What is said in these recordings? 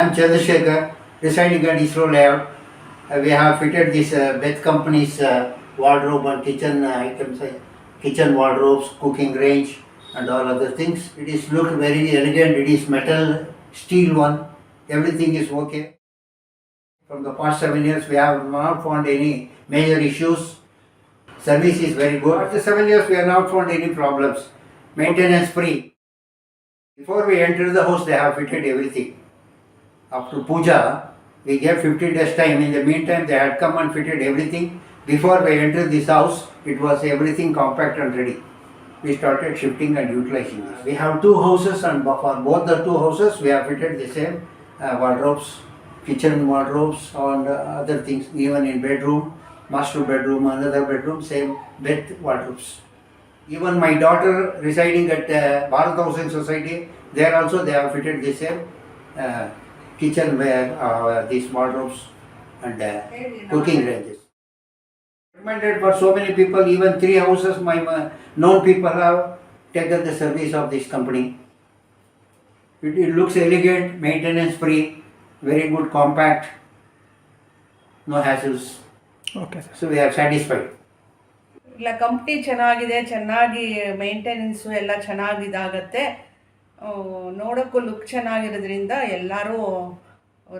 am Chandrasekhar, residing at Isro layout. We have fitted this Beth company's wardrobe and kitchen items, kitchen wardrobes, cooking range, and all other things. It is look very elegant. It is metal, steel one. Everything is okay. From the past 7 years, we have not found any major issues. Service is very good. After 7 years, we have not found any problems. Maintenance free. Before we enter the house, they have fitted everything. After puja, we gave 15 days time. In the meantime, they had come and fitted everything. Before we entered this house, it was everything compact and ready. We started shifting and utilizing this. We have 2 houses, and for both the 2 houses, we have fitted the same wardrobes, kitchen wardrobes, and other things. Even in bedroom, master bedroom, another bedroom, same bed wardrobes. Even my daughter residing at Bharat Housing Society, there also they have fitted the same kitchen where these wardrobes and cooking ranges. Recommended for so many people, even 3 houses my known people have taken the service of this company. It looks elegant, maintenance free, very good, compact, no hassles. Okay. So we are satisfied. ಇಲ್ಲ company ಚೆನ್ನಾಗಿದೆ, ಚೆನ್ನಾಗಿ maintenance ಎಲ್ಲ ಚೆನ್ನಾಗಿದಾಗತ್ತೆ, ನೋಡೋಕ್ಕೂ look ಚೆನ್ನಾಗಿರೋದ್ರಿಂದ ಎಲ್ಲರೂ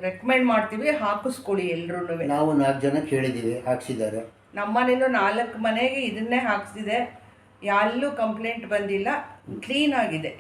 recommend ಮಾಡ್ತೀವಿ. ಹಾಕಿಸ್ಕೊಳ್ಳಿ ಎಲ್ಲರೂ. ನಾವು 4 ಜನ ಕೇಳಿದ್ದೀವಿ, ಹಾಕ್ಸಿದ್ದಾರೆ. ನಮ್ಮನೇಲೂ 4 ಮನೆಗೆ ಇದನ್ನೇ ಹಾಕ್ಸಿದೆ. ಎಲ್ಲೂ ಕಂಪ್ಲೇಂಟ್ ಬಂದಿಲ್ಲ, ಕ್ಲೀನಾಗಿದೆ.